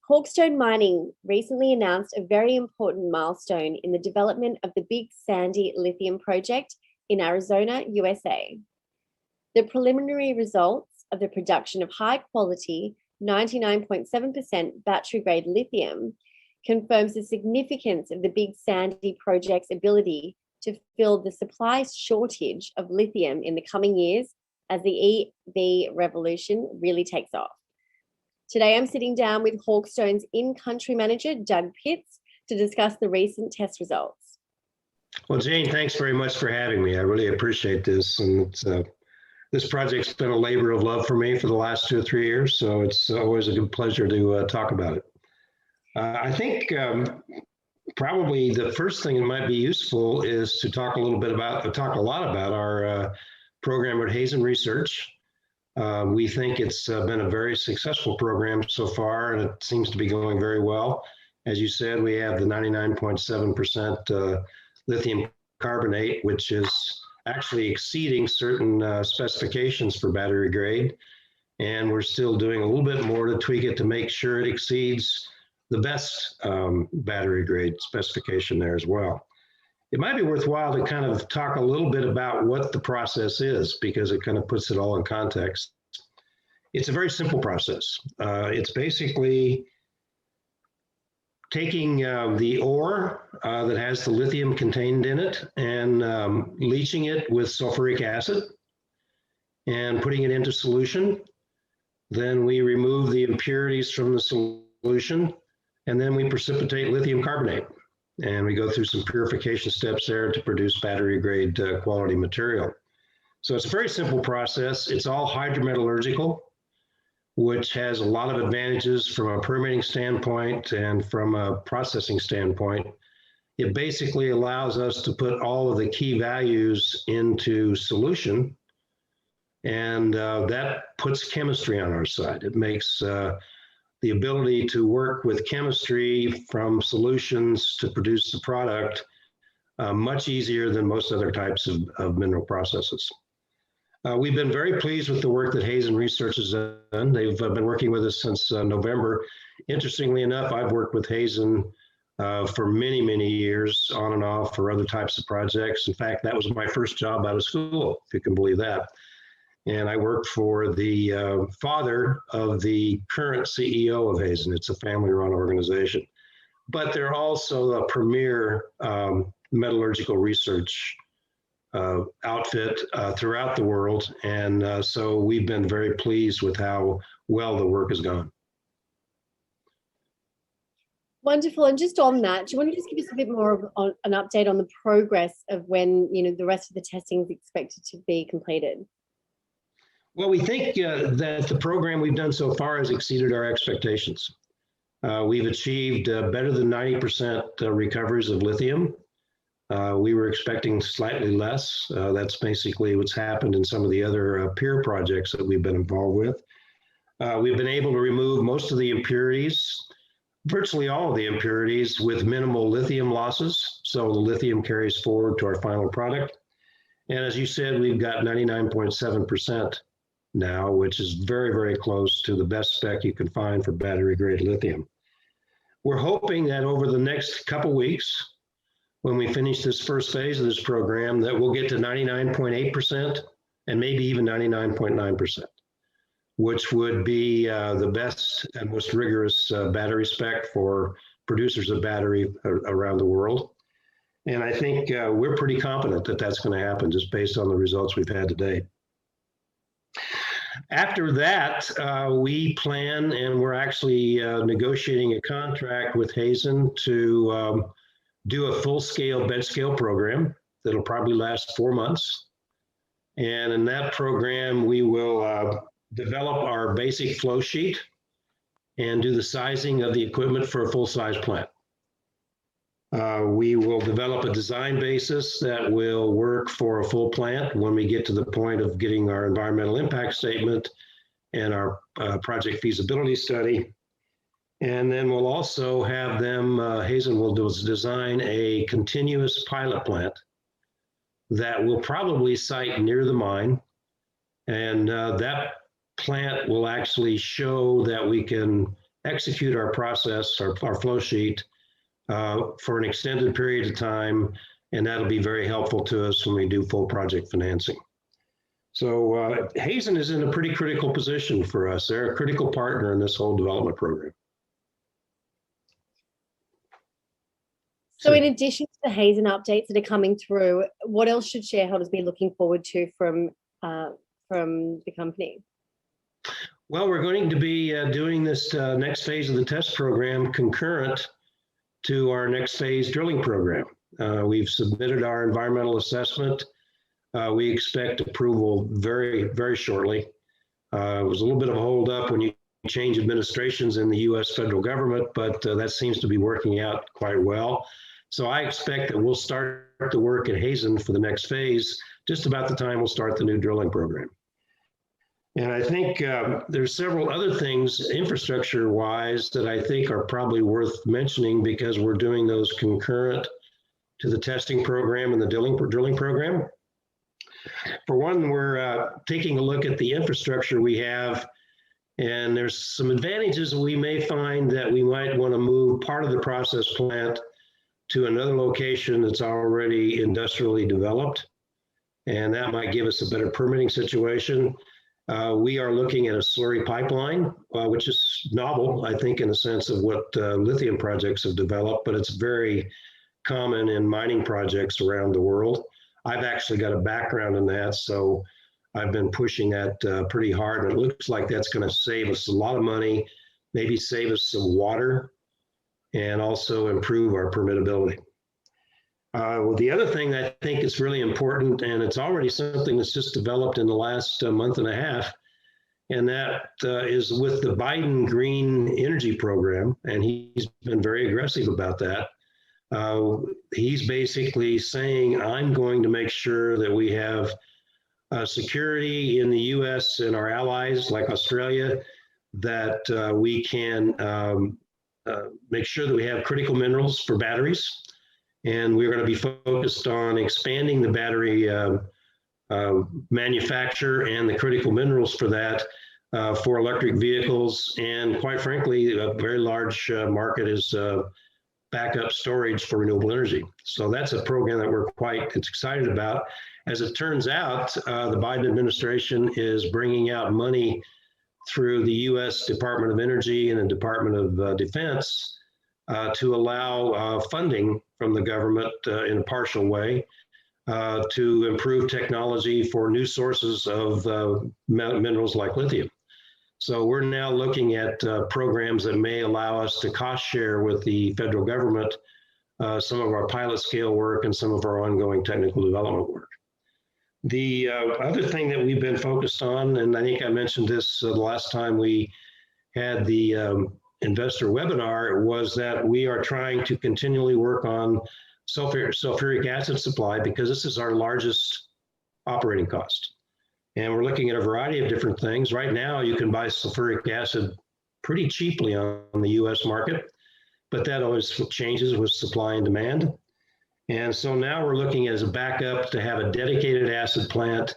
Hawkstone Mining recently announced a very important milestone in the development of the Big Sandy lithium project in Arizona, USA. The preliminary results of the production of high-quality 99.7% battery-grade lithium confirms the significance of the Big Sandy project's ability to fill the supply shortage of lithium in the coming years as the EV revolution really takes off. Today, I'm sitting down with Hawkstone's in-country manager, Doug Pitts, to discuss the recent test results. Well, Jane, thanks very much for having me. I really appreciate this. And this project's been a labor of love for me for the last 2 or 3 years, so it's always a good pleasure to talk about it. I think probably the first thing that might be useful is to talk a lot about our program at Hazen Research. We think it's been a very successful program so far, and it seems to be going very well. As you said, we have the 99.7% lithium carbonate, which is actually exceeding certain specifications for battery grade. And we're still doing a little bit more to tweak it to make sure it exceeds the best battery grade specification there as well. It might be worthwhile to kind of talk a little bit about what the process is, because it kind of puts it all in context. It's a very simple process. It's basically taking the ore that has the lithium contained in it and leaching it with sulfuric acid and putting it into solution. Then we remove the impurities from the solution, and then we precipitate lithium carbonate. And we go through some purification steps there to produce battery grade quality material. So it's a very simple process. It's all hydrometallurgical, which has a lot of advantages from a permitting standpoint and from a processing standpoint. It basically allows us to put all of the key values into solution, and that puts chemistry on our side. It makes the ability to work with chemistry from solutions to produce the product much easier than most other types of mineral processes. We've been very pleased with the work that Hazen Research has done. They've been working with us since November. Interestingly enough, I've worked with Hazen for many, many years on and off for other types of projects. In fact, that was my first job out of school, if you can believe that. And I worked for the father of the current CEO of Hazen. It's a family-run organization. But they're also a premier metallurgical research outfit throughout the world. And so we've been very pleased with how well the work has gone. Wonderful. And just on that, do you want to just give us a bit more of an update on the progress of when the rest of the testing is expected to be completed? Well, we think that the program we've done so far has exceeded our expectations. We've achieved better than 90% recoveries of lithium. We were expecting slightly less. That's basically what's happened in some of the other peer projects that we've been involved with. We've been able to remove most of the impurities, virtually all of the impurities, with minimal lithium losses. So the lithium carries forward to our final product. And as you said, we've got 99.7% now, which is very, very close to the best spec you can find for battery grade lithium. We're hoping that over the next couple weeks, when we finish this first phase of this program, that we'll get to 99.8% and maybe even 99.9%, which would be the best and most rigorous battery spec for producers of battery around the world. And I think we're pretty confident that that's going to happen just based on the results we've had to date. After that, we plan, and we're actually negotiating a contract with Hazen to do a full-scale bed-scale program that'll probably last 4 months. And in that program, we will develop our basic flow sheet and do the sizing of the equipment for a full-size plant. We will develop a design basis that will work for a full plant when we get to the point of getting our environmental impact statement and our project feasibility study. And then we'll also have them, Hazen will design a continuous pilot plant that will probably site near the mine. And that plant will actually show that we can execute our process, our flow sheet for an extended period of time, and that'll be very helpful to us when we do full project financing. So Hazen is in a pretty critical position for us. They're a critical partner in this whole development program. So in addition to the Hazen updates that are coming through, what else should shareholders be looking forward to from the company? Well, we're going to be doing this next phase of the test program concurrent to our next phase drilling program. We've submitted our environmental assessment. We expect approval very, very shortly. It was a little bit of a hold up when you change administrations in the U.S. federal government, but that seems to be working out quite well. So I expect that we'll start the work at Hazen for the next phase just about the time we'll start the new drilling program. And I think there's several other things infrastructure-wise that I think are probably worth mentioning because we're doing those concurrent to the testing program and the drilling program. For one, we're taking a look at the infrastructure we have, and there's some advantages that we may find that we might want to move part of the process plant to another location that's already industrially developed, and that might give us a better permitting situation. We are looking at a slurry pipeline, which is novel, I think, in the sense of what lithium projects have developed, but it's very common in mining projects around the world. I've actually got a background in that, so I've been pushing that pretty hard, and it looks like that's going to save us a lot of money, maybe save us some water, and also improve our permittability. Well, the other thing that I think is really important, and it's already something that's just developed in the last month and a half, and that is with the Biden Green Energy Program, and he's been very aggressive about that. He's basically saying, I'm going to make sure that we have security in the U.S. and our allies like Australia, that we can make sure that we have critical minerals for batteries. And we're going to be focused on expanding the battery manufacture and the critical minerals for that for electric vehicles. And quite frankly, a very large market is backup storage for renewable energy. So that's a program that we're quite excited about. As it turns out, the Biden administration is bringing out money through the U.S. Department of Energy and the Department of Defense to allow funding from the government in a partial way to improve technology for new sources of minerals like lithium. So we're now looking at programs that may allow us to cost share with the federal government some of our pilot scale work and some of our ongoing technical development work. The other thing that we've been focused on, and I think I mentioned this the last time we had the investor webinar, was that we are trying to continually work on sulfuric acid supply because this is our largest operating cost. And we're looking at a variety of different things. Right now, you can buy sulfuric acid pretty cheaply on the US market, but that always changes with supply and demand. And so now we're looking as a backup to have a dedicated acid plant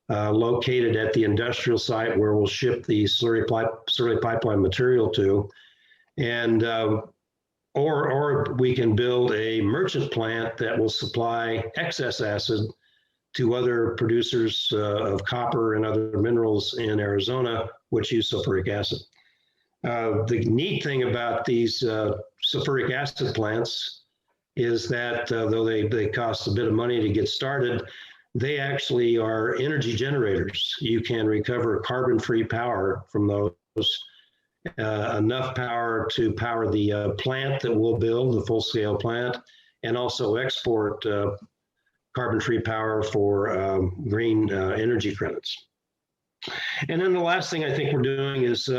located at the industrial site where we'll ship the slurry pipeline material to. And or we can build a merchant plant that will supply excess acid to other producers of copper and other minerals in Arizona, which use sulfuric acid. The neat thing about these sulfuric acid plants is that though they cost a bit of money to get started, they actually are energy generators. You can recover carbon-free power from those, enough power to power the plant that we'll build, the full-scale plant, and also export carbon-free power for green energy credits. And then the last thing I think we're doing is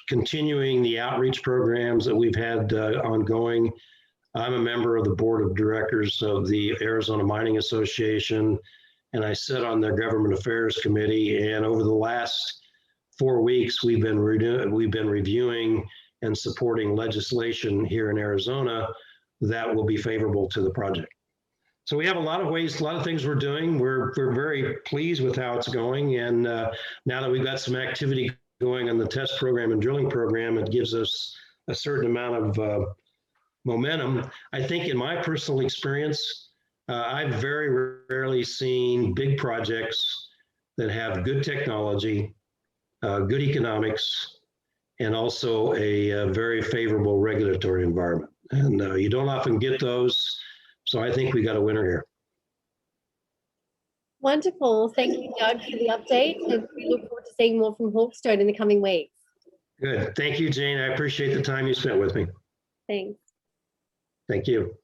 continuing the outreach programs that we've had ongoing. I'm a member of the board of directors of the Arizona Mining Association, and I sit on their government affairs committee. And over the last 4 weeks, we've been reviewing and supporting legislation here in Arizona that will be favorable to the project. So we have a lot of ways, a lot of things we're doing. We're very pleased with how it's going. And now that we've got some activity going on the test program and drilling program, it gives us a certain amount of momentum. I think in my personal experience, I've very rarely seen big projects that have good technology, good economics, and also a very favorable regulatory environment. And you don't often get those. So I think we got a winner here. Wonderful. Thank you, Doug, for the update. And we look forward to seeing more from Hawkstone in the coming weeks. Good. Thank you, Jane. I appreciate the time you spent with me. Thanks. Thank you.